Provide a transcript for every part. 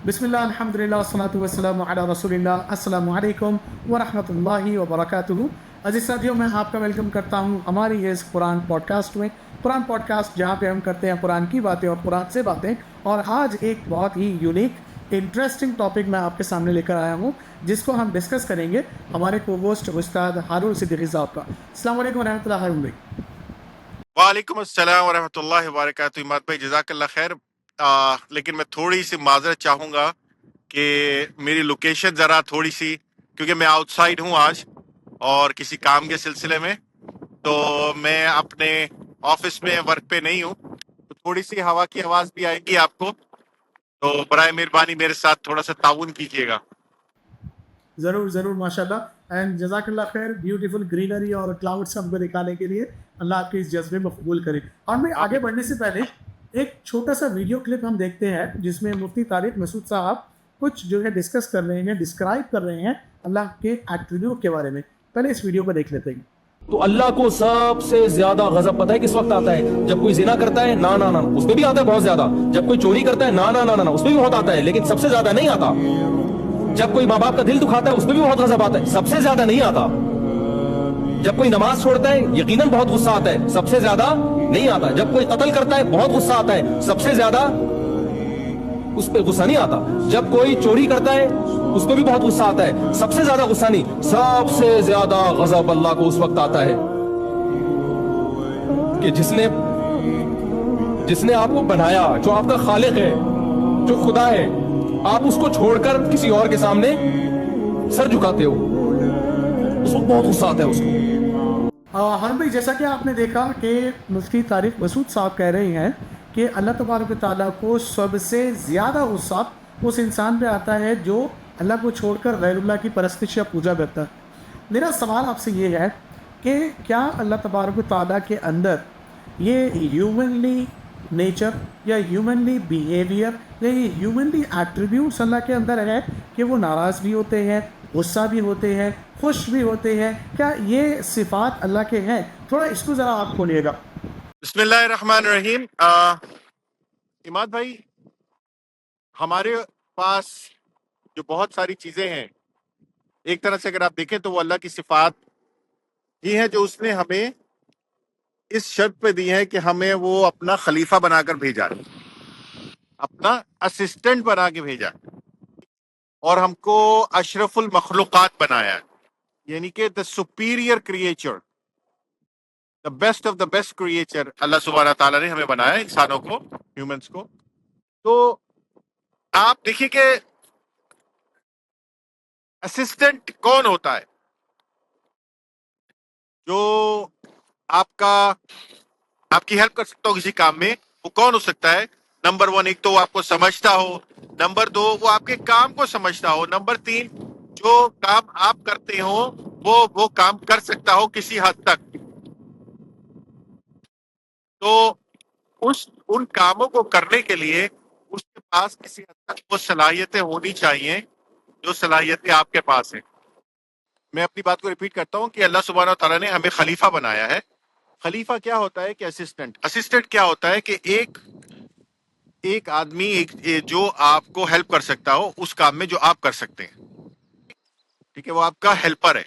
بسم اللہ الحمد للہ والصلاۃ والسلام علی رسول اللہ. السلام علیکم ورحمۃ اللہ وبرکاتہ. عزیز ساتھیوں، میں آپ کا ویلکم کرتا ہوں ہماری اس قرآن پوڈ کاسٹ میں. قرآن پوڈ کاسٹ جہاں پہ ہم کرتے ہیں قرآن کی باتیں اور قرآن سے باتیں. اور آج ایک بہت ہی یونیک انٹرسٹنگ ٹاپک میں آپ کے سامنے لے کر آیا ہوں، جس کو ہم ڈسکس کریں گے ہمارے کو ہوسٹ استاد ہارون صدیقی صاحب کا. السلام علیکم ورحمۃ اللہ. ہارون بھائی. وعلیکم السلام ورحمۃ اللہ وبرکاتہ. اماد بھائی جزاک اللہ خیر. لیکن میں تھوڑی سی معذرت چاہوں گا کہ میری لوکیشن ذرا تھوڑی سی، کیونکہ میں آؤٹ سائڈ ہوں آج اور کسی کام کے سلسلے میں، تو میں اپنے آفس میں ورک پہ نہیں ہوں، تو تھوڑی سی ہوا کی آواز بھی آئے گی آپ کو، تو برائے مہربانی میرے ساتھ تھوڑا سا تعاون کیجیے گا. ضرور ضرور، ماشاء اللہ. اینڈ جزاک اللہ خیر. بیوٹیفل گرینری اور کلاؤڈس ہم کو دکھانے کے لیے اللہ آپ کے اس جذبے میں قبول کرے. اور میں آگے بڑھنے سے پہلے ایک چھوٹا سا ویڈیو کلپ ہم دیکھتے ہیں جس میں مفتی طارق مسعود صاحب کچھ جو ہے ڈسکس کر رہے ہیں، ڈسکرائب کر رہے ہیں اللہ کے ایٹریبیوٹ کے بارے میں. پہلے اس ویڈیو کو دیکھ لیتے ہیں. تو اللہ کو سب سے زیادہ غضب پتہ ہے کس وقت آتا ہے؟ جب کوئی زنا کرتا ہے، نا نا نا، اس پہ بھی آتا ہے بہت زیادہ. جب کوئی چوری کرتا ہے، نا نا نا نا، اس پہ بھی بہت آتا ہے، لیکن سب سے زیادہ نہیں آتا. جب کوئی ماں باپ کا دل دکھاتا ہے، اس پہ بھی بہت غضب آتا ہے، سب سے زیادہ نہیں آتا. جب کوئی نماز چھوڑتا ہے، یقیناً بہت غصہ آتا ہے، سب سے زیادہ نہیں آتا. جب کوئی قتل کرتا ہے، بہت غصہ آتا ہے، سب سے زیادہ اس پہ غصہ نہیں آتا. جب کوئی چوری کرتا ہے، اس پہ بھی بہت غصہ آتا ہے، سب سے زیادہ غصہ نہیں. سب سے زیادہ غضب اللہ کو اس وقت آتا ہے کہ جس نے آپ کو بنایا، جو آپ کا خالق ہے، جو خدا ہے، آپ اس کو چھوڑ کر کسی اور کے سامنے سر جھکاتے ہو، اس وقت بہت غصہ آتا ہے اس کو. ہر بھائی، جیسا کہ آپ نے دیکھا کہ مفتی طارق مسعود صاحب کہہ رہے ہیں کہ اللہ تبارک و تعالیٰ کو سب سے زیادہ غصہ اس انسان پہ آتا ہے جو اللہ کو چھوڑ کر غیر اللہ کی پرستش یا پوجا کرتا ہے. میرا سوال آپ سے یہ ہے کہ کیا اللہ تبارک و تعالیٰ کے اندر یہ ہیومنلی نیچر یا ہیومنلی بیہیویئر یا یہ ہیومنلی ایٹریبیوٹس اللہ کے اندر ہے کہ وہ ناراض بھی ہوتے ہیں، غصہ بھی ہوتے ہیں، خوش بھی ہوتے ہیں؟ کیا یہ صفات اللہ کے ہیں؟ تھوڑا اس کو ذرا آپ کھولیے گا. بسم اللہ الرحمن الرحیم. اماد بھائی، ہمارے پاس جو بہت ساری چیزیں ہیں، ایک طرح سے اگر آپ دیکھیں تو وہ اللہ کی صفات ہی ہیں جو اس نے ہمیں اس شرط پہ دی ہے کہ ہمیں وہ اپنا خلیفہ بنا کر بھیجا، اپنا اسسٹنٹ بنا کے بھیجا، اور ہم کو اشرف المخلوقات بنایا، یعنی کہ the superior creature, the best of the best creature اللہ سبحانہ تعالیٰ نے ہمیں بنایا، انسانوں کو، ہیومنس کو. تو آپ دیکھیے کہ اسسٹنٹ کون ہوتا ہے؟ جو آپ کی ہیلپ کر سکتا ہو کسی کام میں، وہ کون ہو سکتا ہے؟ نمبر 1، ایک تو وہ آپ کو سمجھتا ہو. نمبر 2، وہ آپ کے کام کو سمجھتا ہو. نمبر 3، جو کام آپ کرتے ہو وہ کام کر سکتا ہو کسی حد تک. تو ان کاموں کو کرنے کے لیے اس کے پاس کسی حد تک وہ صلاحیتیں ہونی چاہیے جو صلاحیتیں آپ کے پاس ہیں. میں اپنی بات کو ریپیٹ کرتا ہوں کہ اللہ سبحانہ تعالیٰ نے ہمیں خلیفہ بنایا ہے. خلیفہ کیا ہوتا ہے کہ اسسٹنٹ کیا ہوتا ہے کہ ایک آدمی جو آپ کو ہیلپ کر سکتا ہو اس کام میں جو آپ کر سکتے ہیں. ٹھیک ہے، وہ آپ کا ہیلپر ہے.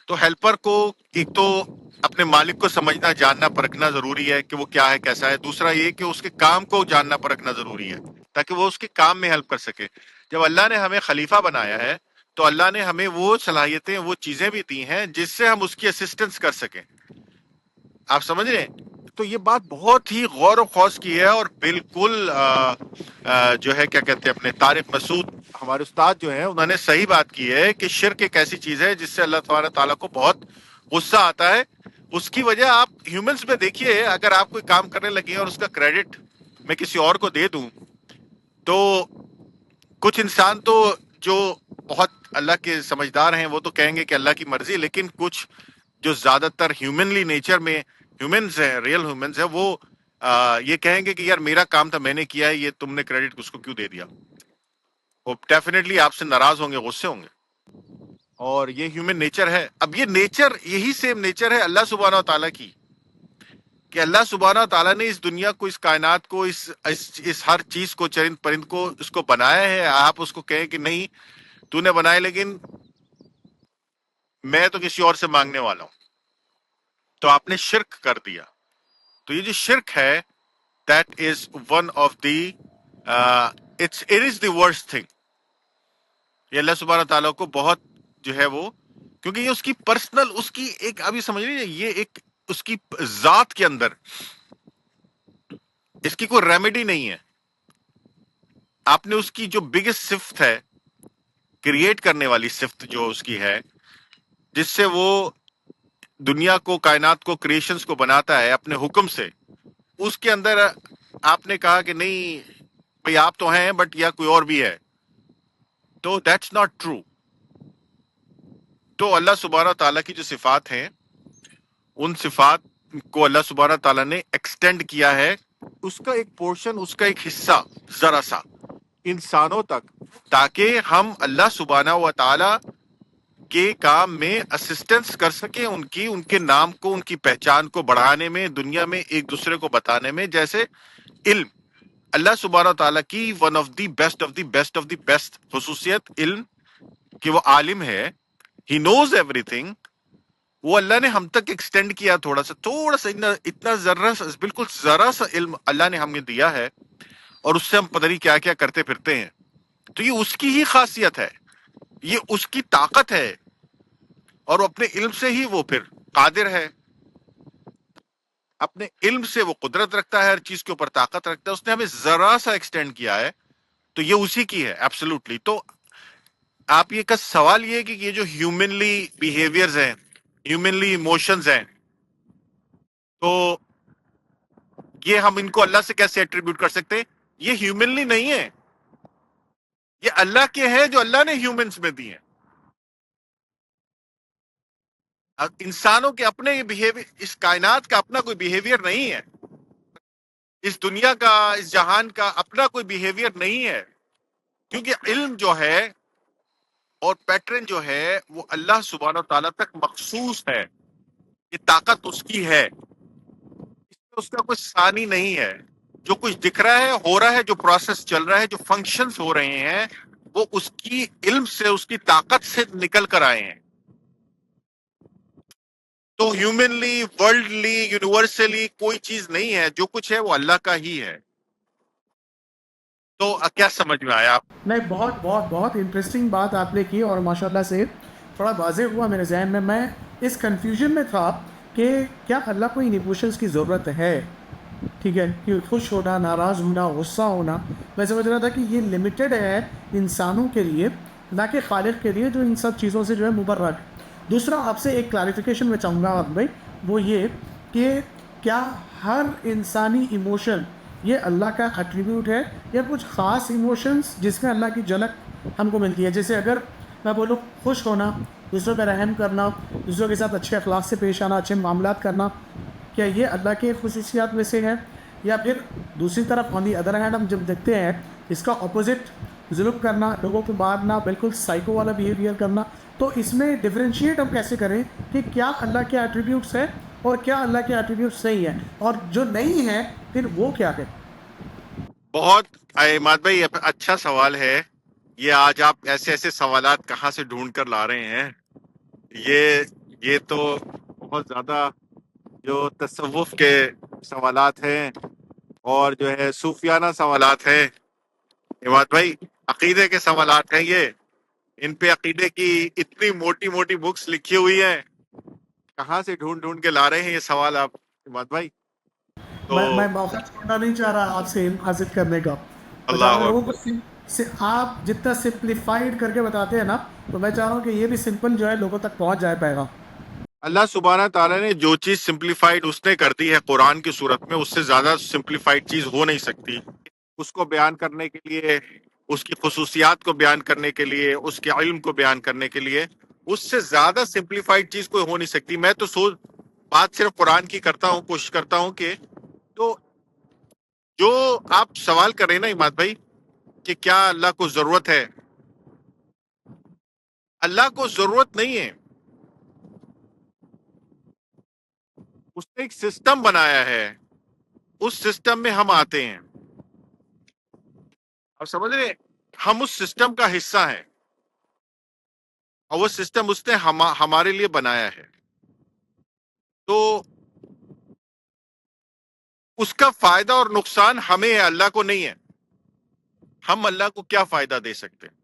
تو ہیلپر کو ایک تو اپنے مالک کو سمجھنا، جاننا، پرکھنا ضروری ہے کہ وہ کیا ہے، کیسا ہے. دوسرا یہ کہ اس کے کام کو جاننا، پرکھنا ضروری ہے تاکہ وہ اس کے کام میں ہیلپ کر سکے. جب اللہ نے ہمیں خلیفہ بنایا ہے تو اللہ نے ہمیں وہ صلاحیتیں، وہ چیزیں بھی دی ہیں جس سے ہم اس کی اسسٹنس کر سکیں. آپ سمجھ رہے ہیں؟ تو یہ بات بہت ہی غور و خوض کی ہے، اور بالکل جو ہے کیا کہتے ہیں، اپنے طارق مسعود ہمارے استاد جو ہیں انہوں نے صحیح بات کی ہے کہ شرک ایک ایسی چیز ہے جس سے اللہ تبارک تعالیٰ کو بہت غصہ آتا ہے. اس کی وجہ آپ ہیومنس میں دیکھیے، اگر آپ کوئی کام کرنے لگے اور اس کا کریڈٹ میں کسی اور کو دے دوں، تو کچھ انسان تو جو بہت اللہ کے سمجھدار ہیں وہ تو کہیں گے کہ اللہ کی مرضی، لیکن کچھ جو زیادہ تر ہیومنلی نیچر میں ہیومنز ہیں، ریئل ہیومنز ہیں، وہ یہ کہیں گے کہ یار میرا کام تھا، میں نے کیا ہے، یہ تم نے کریڈٹ اس کو کیوں دے دیا. وہ ڈیفینیٹلی آپ سے ناراض ہوں گے، غصے ہوں گے. اور یہ ہیومن نیچر ہے. اب یہ نیچر، یہی سیم نیچر ہے اللہ سبحانہ و تعالیٰ کی. کہ اللہ سبحانہ تعالیٰ نے اس دنیا کو، اس کائنات کو، اس ہر چیز کو، چرند پرند کو، اس کو بنایا ہے. آپ اس کو کہیں کہ نہیں تو نے بنائے لیکن میں تو کسی اور سے مانگنے والا ہوں، تو آپ نے شرک کر دیا. تو یہ جو شرک ہے that is one of the it is the worst thing. یہ اللہ سبحانہ تعالیٰ کو بہت جو ہے وہ، کیونکہ یہ اس کی پرسنل، اس کی ایک، ابھی سمجھ لیجیے یہ ایک اس کی ذات کے اندر اس کی کوئی ریمیڈی نہیں ہے. آپ نے اس کی جو بگیسٹ صفت ہے، کریٹ کرنے والی صفت جو اس کی ہے، جس سے وہ دنیا کو، کائنات کو، کریشنز کو بناتا ہے اپنے حکم سے، اس کے اندر آپ نے کہا کہ نہیں بھئی آپ تو ہیں بٹ یا کوئی اور بھی ہے، تو دیٹس ناٹ ٹرو. تو اللہ سبحانہ تعالیٰ کی جو صفات ہیں، ان صفات کو اللہ سبحانہ تعالیٰ نے ایکسٹینڈ کیا ہے، اس کا ایک پورشن، اس کا ایک حصہ ذرا سا انسانوں تک، تاکہ ہم اللہ سبحانہ و تعالیٰ کے کام میں اسسٹنس کر سکیں، ان کے نام کو، ان کی پہچان کو بڑھانے میں، دنیا میں ایک دوسرے کو بتانے میں. جیسے علم، اللہ سبحانہ تعالیٰ کی one of the best of the best of the best خصوصیت علم، کہ وہ عالم ہے، ہی نوز ایوری تھنگ. وہ اللہ نے ہم تک ایکسٹینڈ کیا تھوڑا سا اتنا ذرا سا، بالکل ذرا سا علم اللہ نے ہمیں دیا ہے، اور اس سے ہم پتہ نہیں کیا کیا کرتے پھرتے ہیں. تو یہ اس کی ہی خاصیت ہے، یہ اس کی طاقت ہے، اور وہ اپنے علم سے ہی وہ پھر قادر ہے. اپنے علم سے وہ قدرت رکھتا ہے، ہر چیز کے اوپر طاقت رکھتا ہے. اس نے ہمیں ذرا سا ایکسٹینڈ کیا ہے، تو یہ اسی کی ہے ایبسولوٹلی. تو آپ یہ کا سوال یہ ہے کہ یہ جو ہیومنلی بیہیویئرز ہیں، ہیومنلی ایموشنز ہیں، تو یہ ہم ان کو اللہ سے کیسے ایٹریبیوٹ کر سکتے ہیں؟ یہ ہیومنلی نہیں ہے، یہ اللہ کے ہیں جو اللہ نے ہیومنز میں دی ہیں. اب انسانوں کے اپنے بیہیویئر، اس کائنات کا اپنا کوئی بیہیویئر نہیں ہے، اس دنیا کا، اس جہان کا اپنا کوئی بیہیویئر نہیں ہے، کیونکہ علم جو ہے اور پیٹرن جو ہے وہ اللہ سبحانہ و تعالیٰ تک مخصوص ہے. یہ طاقت اس کی ہے، اس میں اس کا کوئی ثانی نہیں ہے. جو کچھ دکھ رہا ہے، ہو رہا ہے، جو پروسیس چل رہا ہے، جو فنکشنز ہو رہے ہیں، وہ اس کی علم سے، اس کی طاقت سے نکل کر آئے ہیں. تو ہیومنلی، ورلڈلی، یونیورسلی کوئی چیز نہیں ہے، جو کچھ ہے وہ اللہ کا ہی ہے. تو کیا سمجھ میں آیا؟ نہیں، بہت بہت بہت انٹرسٹنگ بات آپ نے کی، اور ماشاءاللہ سے تھوڑا واضح ہوا میرے ذہن میں. میں اس کنفیوژن میں تھا کہ کیا اللہ کو ان ایموشنس کی ضرورت ہے، ٹھیک ہے، کہ خوش ہونا، ناراض ہونا، غصہ ہونا. میں سمجھ رہا تھا کہ یہ لمیٹڈ ہے انسانوں کے لیے، نہ کہ خالق کے لیے جو ان سب چیزوں سے جو ہے مبرک. دوسرا، آپ سے ایک کلیریفیکیشن میں چاہوں گا بھائی، وہ یہ کہ کیا ہر انسانی ایموشن یہ اللہ کا ایٹریبیوٹ ہے، یا کچھ خاص ایموشنز جس میں اللہ کی جھلک ہم کو ملتی ہے؟ جیسے اگر میں بولوں خوش ہونا، دوسروں پہ رحم کرنا، دوسروں کے ساتھ اچھے اخلاق سے پیش آنا، اچھے معاملات کرنا، کیا یہ اللہ کے خصوصیات میں سے ہے؟ یا پھر دوسری طرف آن دی ادر ہینڈ ہم جب دیکھتے ہیں اس کا اپوزٹ، ظلم کرنا، لوگوں کو مارنا، بالکل سائیکو والا بیہیویئر کرنا. تو اس میں ڈفرینشیٹ ہم کیسے کریں کہ کیا اللہ کے ایٹریبیوٹس ہیں اور کیا اللہ کے ایٹریبیوٹس نہیں ہیں، اور جو نہیں ہیں پھر وہ کیا ہے؟ بہت عماد بھائی اچھا سوال ہے یہ. آج آپ ایسے ایسے سوالات کہاں سے ڈھونڈ کر لا رہے ہیں؟ یہ تو بہت زیادہ جو تصوف کے سوالات ہیں اور جو ہے صوفیانہ سوالات ہیں عماد بھائی، عقیدے کے سوالات ہیں یہ. ان پہ عقیدے کی اتنی موٹی موٹی بکس لکھی ہوئی ہیں، کہاں سے ڈھونڈ ڈھونڈ کے لا رہے ہیں یہ سوال آپ عماد بھائی؟ تو میں موقع چھوڑنا نہیں چاہ رہا آپ سے علم حاصل کرنے کا. میں چاہ رہا ہوں اللہ لوگوں کو آپ جتنا سمپلیفائڈ کر کے بتاتے ہیں نا، تو میں چاہ رہا ہوں کہ یہ بھی سمپل جو ہے لوگوں تک پہنچ جائے پائے گا. اللہ سبحانہ تعالیٰ نے جو چیز سمپلیفائڈ اس نے کر دی ہے قرآن کی صورت میں، اس سے زیادہ سمپلیفائڈ چیز ہو نہیں سکتی. اس کو بیان کرنے کے لیے، اس کی خصوصیات کو بیان کرنے کے لیے، اس کے علم کو بیان کرنے کے لیے، اس سے زیادہ سمپلیفائڈ چیز کوئی ہو نہیں سکتی. میں تو بات صرف قرآن کی کرتا ہوں، کوشش کرتا ہوں کہ تو جو آپ سوال کر رہے ہیں نا عماد بھائی کہ کیا اللہ کو ضرورت ہے، اللہ کو ضرورت نہیں ہے. اس نے ایک سسٹم بنایا ہے، اس سسٹم میں ہم آتے ہیں. اب سمجھ رہے ہیں؟ ہم اس سسٹم کا حصہ ہیں، اور وہ سسٹم اس نے ہمارے لیے بنایا ہے. تو اس کا فائدہ اور نقصان ہمیں ہے، اللہ کو نہیں ہے. ہم اللہ کو کیا فائدہ دے سکتے ہیں؟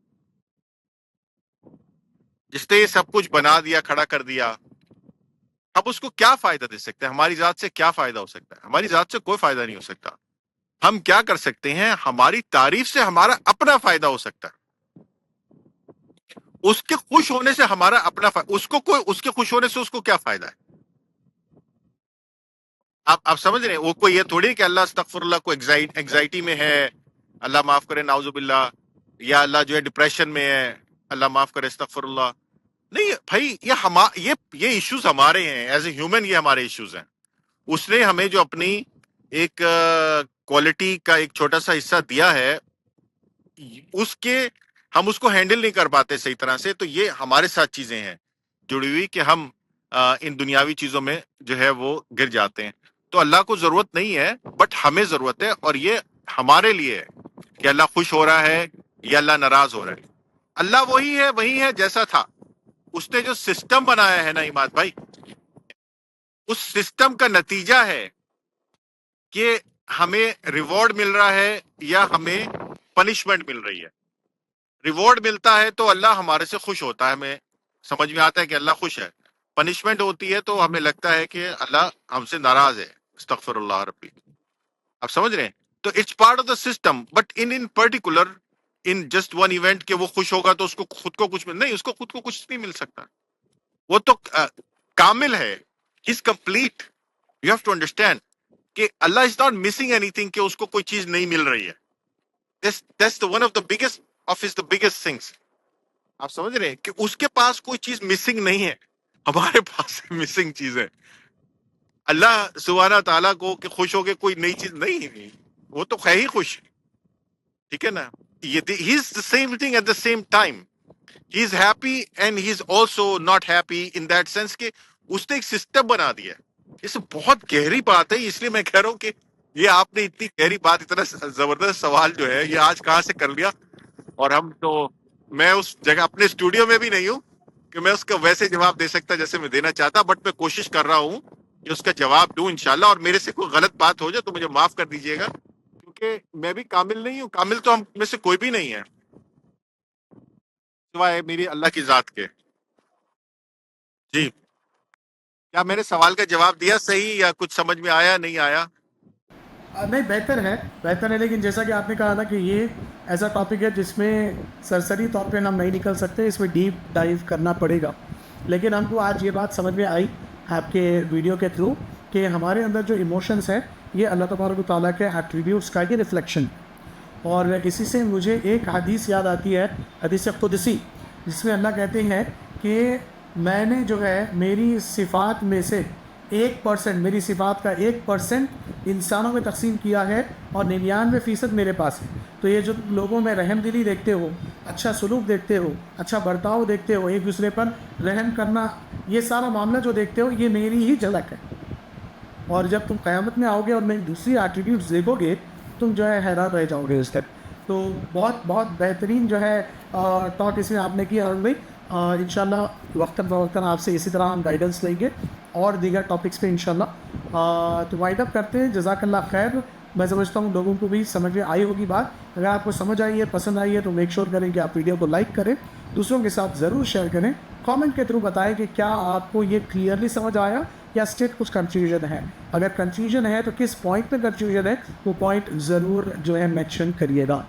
جس نے یہ سب کچھ بنا دیا، کھڑا کر دیا، ہم اس کو کیا فائدہ دے سکتے ہیں؟ ہماری ذات سے کیا فائدہ ہو سکتا ہے؟ ہماری ذات سے کوئی فائدہ نہیں ہو سکتا. ہم کیا کر سکتے ہیں؟ ہماری تعریف سے ہمارا اپنا فائدہ ہو سکتا ہے. اس کے خوش ہونے سے ہمارا اپنا فائدہ. اس کے خوش ہونے سے اس کو کیا فائدہ ہے؟ آپ سمجھ رہے ہیں؟ وہ کوئی یہ تھوڑی کہ اللہ استغفر اللہ کو انگزائٹی میں ہے، اللہ معاف کرے نعوذ باللہ، یا اللہ جو ہے ڈپریشن میں ہے، اللہ معاف کرے استغفر اللہ. نہیں بھائی، یہ ایشوز ہمارے ہیں، ایز اے ہیومن یہ ہمارے ایشوز ہیں. اس نے ہمیں جو اپنی ایک کوالٹی کا ایک چھوٹا سا حصہ دیا ہے، ہم اس کو ہینڈل نہیں کر پاتے صحیح طرح سے. تو یہ ہمارے ساتھ چیزیں ہیں جڑی ہوئی کہ ہم ان دنیاوی چیزوں میں جو ہے وہ گر جاتے ہیں. تو اللہ کو ضرورت نہیں ہے، بٹ ہمیں ضرورت ہے، اور یہ ہمارے لیے ہے کہ اللہ خوش ہو رہا ہے یا اللہ ناراض ہو رہا ہے. اللہ وہی ہے جیسا تھا. اس نے جو سسٹم بنایا ہے نا عماد بھائی، اس سسٹم کا نتیجہ ہے کہ ہمیں ریوارڈ مل رہا ہے یا ہمیں پنشمنٹ مل رہی ہے. ریوارڈ ملتا ہے تو اللہ ہمارے سے خوش ہوتا ہے، ہمیں سمجھ میں آتا ہے کہ اللہ خوش ہے. پنشمنٹ ہوتی ہے تو ہمیں لگتا ہے کہ اللہ ہم سے ناراض ہے، استغفر اللہ ربی. آپ سمجھ رہے ہیں؟ تو it's part of the system, but in particular in just one event کہ وہ خوش ہوگا تو اس کو خود کو کچھ نہیں، اس کو خود کو کچھ نہیں مل سکتا. وہ تو کامل ہے، is complete. You have to understand کہ اللہ is not missing anything, کہ اس کو کوئی چیز نہیں مل رہی ہے. That's the one of the biggest of his the biggest things. آپ سمجھ رہے ہیں کہ اس کے پاس کوئی چیز مسنگ نہیں ہے، ہمارے پاس مسنگ چیز ہے. اللہ سبحانہ تعالیٰ کو کہ خوش ہو کے کوئی نئی چیز نہیں، وہ تو ہے ہی خوش. ٹھیک ہے نا؟ He is the same thing at the same time. He is happy and he is also not happy in that sense کہ اس نے ایک سسٹم بنا دیا. اس بہت گہری بات ہے، اس لیے میں کہہ رہا ہوں کہ یہ آپ نے اتنی گہری بات، اتنا زبردست سوال جو ہے یہ آج کہاں سے کر لیا. اور میں اس جگہ اپنے اسٹوڈیو میں بھی نہیں ہوں کہ میں اس کا ویسے جواب دے سکتا جیسے میں دینا چاہتا، بٹ میں کوشش کر رہا ہوں کہ اس کا جواب دوں انشاءاللہ. اور میرے سے کوئی غلط بات ہو جائے تو مجھے معاف کر دیجیے گا، کیونکہ میں بھی کامل نہیں ہوں. کامل تو ہم میں سے کوئی بھی نہیں ہے سوائے میری اللہ کی ذات کے. جی، کیا میں نے سوال کا جواب دیا صحیح، یا کچھ سمجھ میں آیا نہیں آیا؟ نہیں، بہتر ہے، لیکن جیسا کہ آپ نے کہا تھا کہ یہ ایسا ٹاپک ہے جس میں سرسری طور پہ ہم نہیں نکل سکتے، اس میں ڈیپ ڈائیو کرنا پڑے گا. لیکن ہم کو آج یہ بات سمجھ میں آئی آپ کے ویڈیو کے تھرو کہ ہمارے اندر جو ایموشنس ہیں یہ اللہ تبارک و تعالیٰ کے ایٹریبیوٹس کا ہی ریفلیکشن. اور اسی سے مجھے ایک حدیث یاد آتی ہے، حدیث قدسی، جس میں اللہ کہتے ہیں کہ میں نے جو ہے میری صفات میں سے 1%، میری صفات کا 1% انسانوں میں تقسیم کیا ہے اور 99% میرے پاس ہے. تو یہ جو لوگوں میں رحم دلی دیکھتے ہو، اچھا سلوک دیکھتے ہو، اچھا برتاؤ دیکھتے ہو، ایک دوسرے پر رحم کرنا، یہ سارا معاملہ جو دیکھتے ہو یہ میری ہی جھلک ہے. اور جب تم قیامت میں آؤ گے اور میری دوسری ایٹریبیوٹس دیکھو گے، تم جو ہے حیران رہ جاؤ گے اس ٹائم. تو بہت بہترین جو ہے ٹاک اس میں آپ نے کیا. اور بھائی انشاءاللہ وقتاً فوقتاً آپ سے اسی طرح ہم گائیڈنس لیں گے اور دیگر ٹاپکس پہ انشاءاللہ. تو وائنڈ اپ کرتے ہیں. جزاک اللہ خیر. میں سمجھتا ہوں لوگوں کو بھی سمجھ میں آئی ہوگی بات. اگر آپ کو سمجھ آئی ہے، پسند آئی ہے، تو میک شور کریں کہ آپ ویڈیو کو لائک کریں، دوسروں کے ساتھ ضرور شیئر کریں. کامنٹ کے تھرو بتائیں کہ کیا آپ کو یہ کلیئرلی سمجھ آیا یا اسٹیٹ کچھ کنفیوژن ہے. اگر کنفیوژن ہے تو کس پوائنٹ پہ کنفیوژن ہے، وہ پوائنٹ ضرور جو ہے مینشن کریے گا.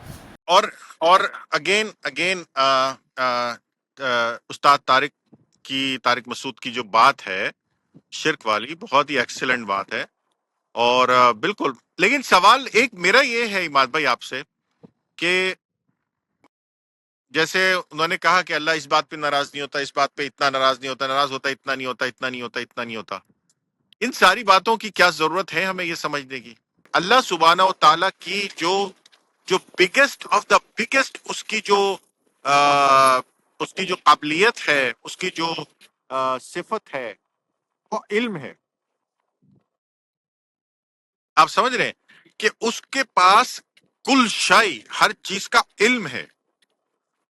اور اگین استاد طارق مسعود کی جو بات ہے شرک والی، بہت ہی ایکسیلنٹ بات ہے. اور بالکل، لیکن سوال ایک میرا یہ ہے عماد بھائی آپ سے کہ جیسے انہوں نے کہا کہ اللہ اس بات پہ ناراض نہیں ہوتا، اس بات پہ اتنا ناراض نہیں ہوتا، ناراض ہوتا اتنا نہیں ہوتا، اتنا نہیں ہوتا، اتنا نہیں ہوتا. ان ساری باتوں کی کیا ضرورت ہے ہمیں یہ سمجھنے کی؟ اللہ سبحانہ و تعالیٰ کی جو بگیسٹ آف دا بگیسٹ اس کی جو قابلیت ہے، اس کی جو صفت ہے، وہ علم ہے. آپ سمجھ رہے ہیں کہ اس کے پاس کل شے، ہر چیز کا علم ہے،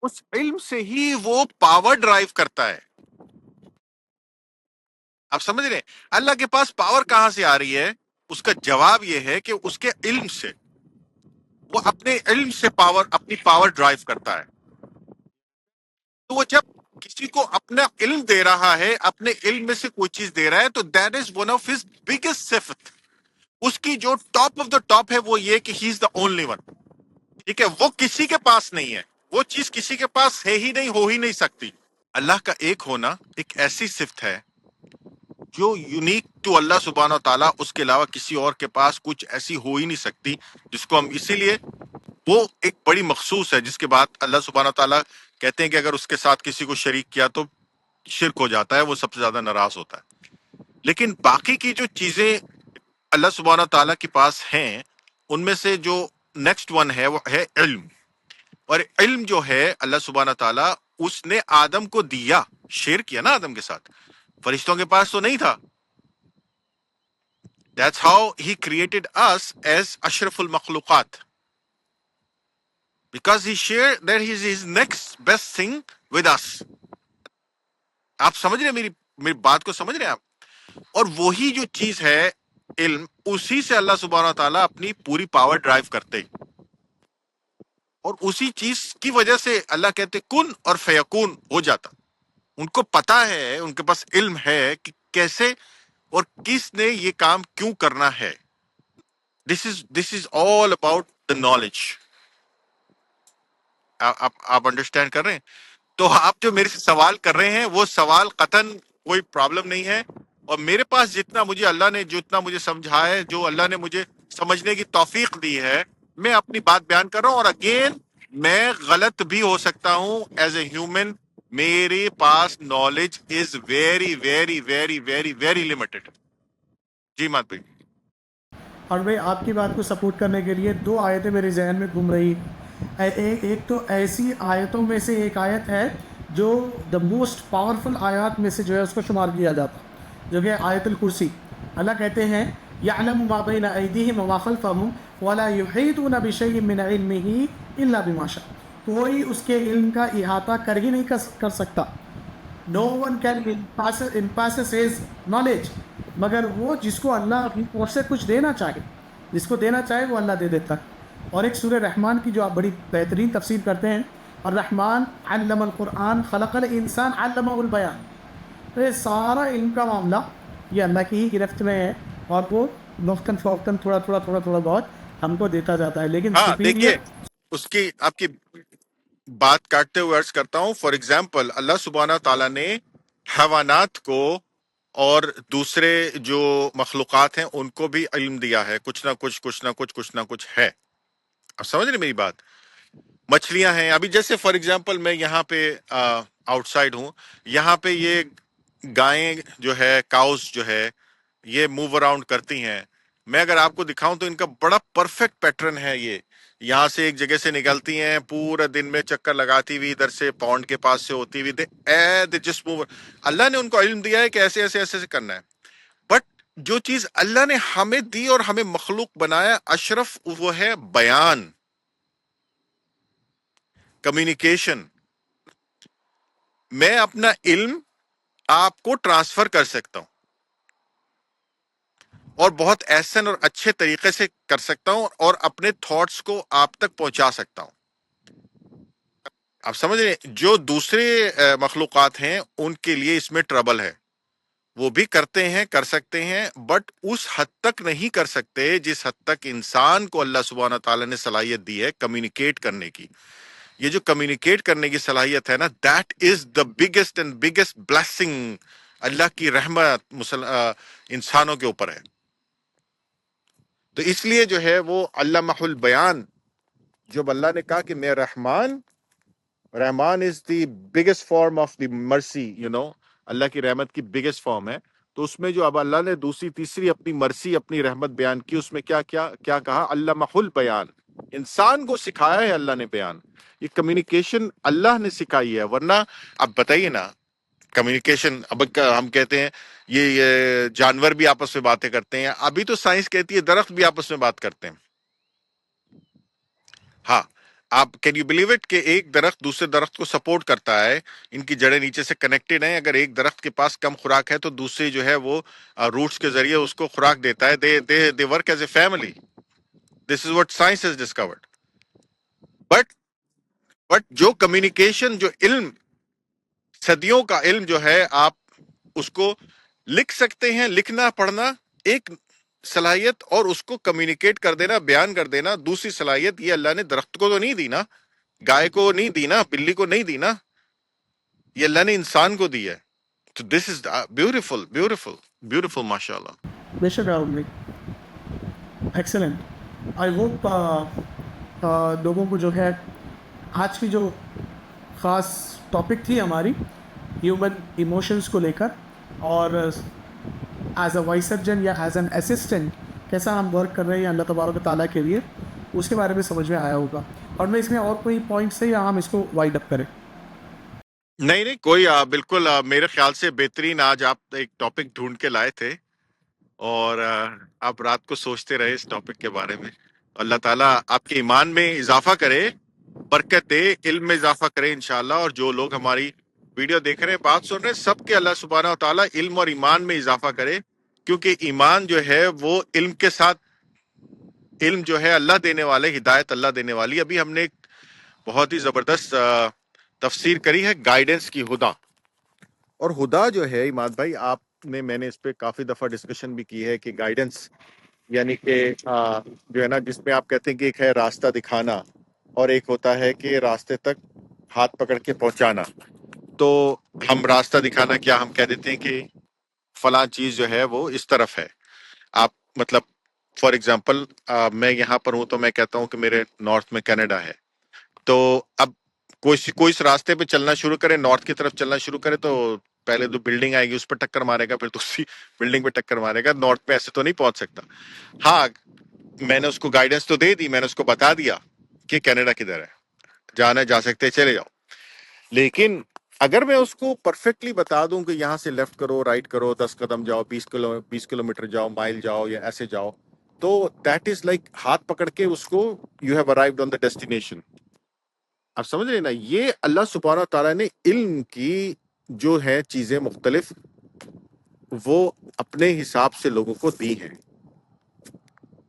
اس علم سے ہی وہ پاور ڈرائیو کرتا ہے. آپ سمجھ رہے ہیں اللہ کے پاس پاور کہاں سے آ رہی ہے؟ اس کا جواب یہ ہے کہ اس کے علم سے، وہ اپنے علم سے اپنی پاور ڈرائیو کرتا ہے. تو وہ جب کسی کو اپنا علم دے رہا ہے، اپنے علم میں سے کوئی چیز دے رہا ہے، تو that is one of his biggest صفت. اس کی جو ٹاپ آف دا ٹاپ ہے وہ یہ کہ ہی از دا اونلی ون. ٹھیک ہے، وہ کسی کے پاس نہیں ہے، وہ چیز کسی کے پاس ہے ہی نہیں، ہو ہی نہیں سکتی. اللہ کا ایک ہونا ایک ایسی صفت ہے جو یونیک ٹو اللہ سبحانہ و تعالیٰ، اس کے علاوہ کسی اور کے پاس کچھ ایسی ہو ہی نہیں سکتی، جس کو ہم اسی لیے وہ ایک بڑی مخصوص ہے، جس کے بعد اللہ سبحانہ و تعالیٰ کہتے ہیں کہ اگر اس کے ساتھ کسی کو شریک کیا تو شرک ہو جاتا ہے، وہ سب سے زیادہ ناراض ہوتا ہے. لیکن باقی کی جو چیزیں اللہ سبحانہ و تعالیٰ کے پاس ہیں، ان میں سے جو نیکسٹ ون ہے وہ ہے علم. اور علم جو ہے اللہ سبحانہ و تعالیٰ اس نے آدم کو دیا، شیئر کیا نا آدم کے ساتھ، فرشتوں کے پاس تو نہیں تھا. That's how he created us as اشرف المخلوقات, because he shared that he is his next best thing with us. آپ سمجھ رہے ہیں میری بات کو سمجھ رہے ہیں آپ؟ اور وہی جو چیز ہے علم، اسی سے اللہ سبحانہ و تعالیٰ اپنی پوری پاور ڈرائیو کرتے، اور اسی چیز کی وجہ سے اللہ کہتے کن اور فیکون ہو جاتا. ان کو پتا ہے، ان کے پاس علم ہے کہ کیسے اور کس نے یہ کام کیوں کرنا ہے. دس از آل اباؤٹ دا نالج. آپ انڈرسٹینڈ کر رہے ہیں؟ تو آپ جو میرے سے سوال کر رہے ہیں وہ سوال قطعاً کوئی پرابلم نہیں ہے، اور میرے پاس جتنا مجھے اللہ نے سمجھا ہے، جو اللہ نے مجھے سمجھنے کی توفیق دی ہے، میں اپنی بات بیان کر رہا ہوں. اور اگین میں غلط بھی ہو سکتا ہوں ایز اے ہیومن. میرے پاس knowledge is very very very very very limited. جی مات بھائی. اور بھائی آپ کی بات کو سپورٹ کرنے کے لیے دو آیتیں میرے ذہن میں گھوم رہی ہیں. ایک تو ایسی آیتوں میں سے ایک آیت ہے جو دا موسٹ پاورفل آیات میں سے جو ہے اس کو شمار کیا جاتا، جو کہ آیت الکرسی. اللہ کہتے ہیں یعلم ما بین ایدیہم وما خلفہم ولا یحیطون بشیء من علمہ الا بما شاء. کوئی اس کے علم کا احاطہ کر ہی نہیں کر سکتا. No one can impasses his knowledge، مگر وہ جس کو اللہ اپنی طرف سے کچھ دینا چاہے، جس کو دینا چاہے وہ اللہ دے دیتا ہے. اور ایک سورہ رحمان کی جو آپ بڑی بہترین تفسیر کرتے ہیں، الرحمن علم القرآن خلق الانسان علمہ البیان. تو یہ سارا علم کا معاملہ یہ اللہ کی ہی گرفت میں ہے، اور وہ وقتاً فوقتاً تھوڑا بہت ہم کو دیتا جاتا ہے. لیکن ہاں دیکھیے، اس کی آپ کی بات کاٹتے ہوئے عرض کرتا ہوں. فار ایگزامپل اللہ سبحانہ تعالیٰ نے حیوانات کو اور دوسرے جو مخلوقات ہیں ان کو بھی علم دیا ہے، کچھ نہ کچھ ہے. آپ سمجھ رہے میری بات؟ مچھلیاں ہیں، ابھی جیسے فار ایگزامپل میں یہاں پہ آؤٹ سائڈ ہوں، یہاں پہ یہ گائیں جو ہے، کاؤز جو ہے، یہ موو اراؤنڈ کرتی ہیں. میں اگر آپ کو دکھاؤں تو ان کا بڑا پرفیکٹ پیٹرن ہے. یہ یہاں سے ایک جگہ سے نکلتی ہیں، پورا دن میں چکر لگاتی ہوئی ادھر سے پونڈ کے پاس سے ہوتی ہوئی they just move. اللہ نے ان کو علم دیا ہے کہ ایسے ایسے ایسے کرنا ہے. بٹ جو چیز اللہ نے ہمیں دی اور ہمیں مخلوق بنایا اشرف، وہ ہے بیان، کمیونیکیشن. میں اپنا علم آپ کو ٹرانسفر کر سکتا ہوں، اور بہت احسن اور اچھے طریقے سے کر سکتا ہوں، اور اپنے تھاٹس کو آپ تک پہنچا سکتا ہوں. آپ سمجھ رہے ہیں؟ جو دوسرے مخلوقات ہیں ان کے لیے اس میں ٹربل ہے. وہ بھی کرتے ہیں، کر سکتے ہیں، بٹ اس حد تک نہیں کر سکتے جس حد تک انسان کو اللہ سبحانہ تعالیٰ نے صلاحیت دی ہے کمیونیکیٹ کرنے کی. یہ جو کمیونیکیٹ کرنے کی صلاحیت ہے نا، that is the biggest and biggest blessing. اللہ کی رحمت انسانوں کے اوپر ہے. تو اس لیے جو ہے وہ علامہ البیان، جب اللہ نے کہا کہ میں Rahman is the biggest form of the mercy, اللہ کی رحمت کی بگیسٹ فارم ہے. تو اس میں جو اب اللہ نے دوسری تیسری اپنی مرسی، اپنی رحمت بیان کی، اس میں کیا کہا؟ علامہ البیان. انسان کو سکھایا ہے اللہ نے بیان. یہ کمیونیکیشن اللہ نے سکھائی ہے. ورنہ اب بتائیے نا، کمیونیکیشن اب ہم کہتے ہیں یہ جانور بھی آپس میں باتیں کرتے ہیں. ابھی تو سائنس کہتی ہے درخت بھی آپس میں بات کرتے ہیں. ہاں آپ کین یو بلیو اٹ کہ ایک درخت دوسرے درخت کو سپورٹ کرتا ہے, ان کی جڑیں نیچے سے کنیکٹڈ ہیں. اگر ایک درخت کے پاس کم خوراک ہے تو دوسری جو ہے وہ روٹس کے ذریعے اس کو خوراک دیتا ہے. They work as a family. This is what science has discovered. But جو کمیونیکیشن, جو علم, صدیوں کا علم جو ہے, آپ اس کو لکھ سکتے ہیں. لکھنا پڑھنا ایک صلاحیت, اور اس کو کمیونیکیٹ کر دینا, بیان کر دینا دوسری صلاحیت. یہ اللہ نے درخت کو تو نہیں دی نا, گائے کو نہیں دی نا, بلی کو نہیں دی نا, یہ اللہ نے انسان کو دی ہے. تو دس از بیوٹیفل بیوٹیفل بیوٹیفل ماشاء اللہ. بے شک راہل بھائی, ایکسلنٹ. آئی ہوپ لوگوں کو جو ہے آج کی جو خاص ٹاپک تھی ہماری ہیومن ایموشنس کو لے کر, اور ایز اے وائس سرجن یا ایز این اسسٹنٹ کیسا ہم ورک کر رہے ہیں اللہ تبارک و تعالیٰ کے لیے, اس کے بارے میں سمجھ میں آیا ہوگا. اور میں اس میں اور کوئی پوائنٹس ہے یا ہم اس کو وائڈ اپ کریں؟ نہیں کوئی بالکل میرے خیال سے بہترین آج آپ ایک ٹاپک ڈھونڈ کے لائے تھے, اور آپ رات کو سوچتے رہے اس ٹاپک کے بارے میں. اللہ تعالیٰ آپ کے ایمان میں اضافہ کرے, برکت دے, علم میں اضافہ کرے انشاءاللہ. اور جو لوگ ہماری ویڈیو دیکھ رہے ہیں, بات سن رہے ہیں, سب کے اللہ سبحانہ و تعالیٰ علم اور ایمان میں اضافہ کرے, کیونکہ ایمان جو ہے وہ علم کے ساتھ, علم جو ہے اللہ دینے والے, ہدایت اللہ دینے والی. ابھی ہم نے ایک بہت ہی زبردست تفسیر کری ہے گائیڈنس کی, ہدا. اور ہدا جو ہے عماد بھائی, میں نے اس پہ کافی دفعہ ڈسکشن بھی کی ہے کہ گائیڈنس یعنی کہ جو ہے نا, جس میں آپ کہتے ہیں کہ ایک ہے راستہ دکھانا, اور ایک ہوتا ہے کہ راستے تک ہاتھ پکڑ کے پہنچانا. تو ہم راستہ دکھانا کیا, ہم کہہ دیتے ہیں کہ فلاں چیز جو ہے وہ اس طرف ہے. آپ مطلب فار ایگزامپل میں یہاں پر ہوں تو میں کہتا ہوں کہ میرے نارتھ میں کینیڈا ہے. تو اب کوئی اس راستے پہ چلنا شروع کرے, نارتھ کی طرف چلنا شروع کرے, تو پہلے تو بلڈنگ آئے گی اس پہ ٹکر مارے گا, پھر دوسری بلڈنگ پہ ٹکر مارے گا. نارتھ پہ ایسے تو نہیں پہنچ سکتا. ہاں میں نے اس کو گائیڈنس تو دے دی, میں نے اس کو بتا دیا کہ کینیڈا کدھر ہے, جانا جا سکتے چلے جاؤ. لیکن اگر میں اس کو پرفیکٹلی بتا دوں کہ یہاں سے لیفٹ کرو, رائٹ کرو, 10 قدم جاؤ, 20 کلومیٹر جاؤ, مائل جاؤ, یا ایسے جاؤ, تو دیٹ از لائک ہاتھ پکڑ کے اس کو you have arrived on the destination. آپ سمجھ رہے نا, یہ اللہ سبحانہ تعالیٰ نے علم کی جو ہے چیزیں مختلف وہ اپنے حساب سے لوگوں کو دی ہیں.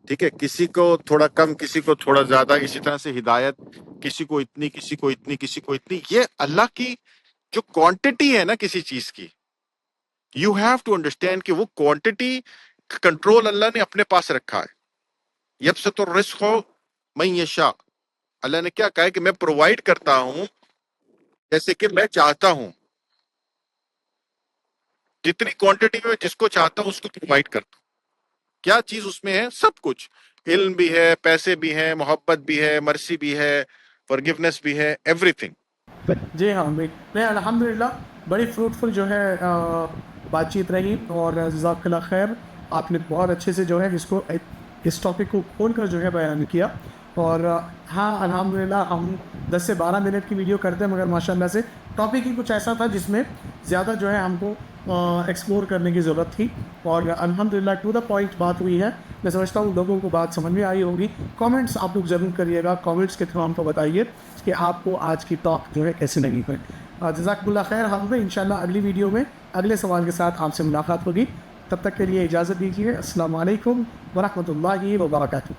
ٹھیک ہے, کسی کو تھوڑا کم, کسی کو تھوڑا زیادہ, اسی طرح سے ہدایت کسی کو اتنی, کسی کو اتنی, کسی کو اتنی. یہ اللہ کی جو کوانٹٹی ہے نا کسی چیز کی, یو ہیو ٹو انڈرسٹینڈ کہ وہ کوانٹٹی کنٹرول اللہ نے اپنے پاس رکھا ہے. یبسط الرزق من یشاء, اللہ نے کیا کہا ہے کہ میں پرووائڈ کرتا ہوں جیسے کہ میں چاہتا ہوں, جتنی کوانٹٹی میں جس کو چاہتا ہوں اس کو پرووائڈ کرتا ہوں. کیا چیز اس میں ہے؟ سب کچھ. علم بھی ہے, پیسے بھی ہیں, محبت بھی ہے, مرسی بھی ہے, forgiveness بھی ہے, ایوری تھنگ. جی ہاں نہیں الحمدللہ بڑی فروٹفل جو ہے بات چیت رہی, اور جزاک اللہ خیر, آپ نے بہت اچھے سے جو ہے اس ٹاپک کو کھول کر جو ہے بیان کیا. اور ہاں الحمدللہ ہم 10 سے 12 منٹ کی ویڈیو کرتے ہیں, مگر ماشاءاللہ سے ٹاپک ہی کچھ ایسا تھا جس میں زیادہ جو ہے ہم کو ایکسپلور کرنے کی ضرورت تھی, اور الحمدللہ ٹو دا پوائنٹ بات ہوئی ہے. میں سمجھتا ہوں لوگوں کو بات سمجھ میں آئی ہوگی. کامنٹس آپ لوگ ضرور کریے گا, کامنٹس کے تھرو ہم کو بتائیے کہ آپ کو آج کی ٹاک جو ہے کیسے لگی ہے. جزاک اللہ خیر. ہم ان شاء اللہ اگلی ویڈیو میں اگلے سوال کے ساتھ آپ سے ملاقات ہوگی. تب تک کے لیے اجازت دیجیے. السلام علیکم ورحمۃ اللہ وبرکاتہ.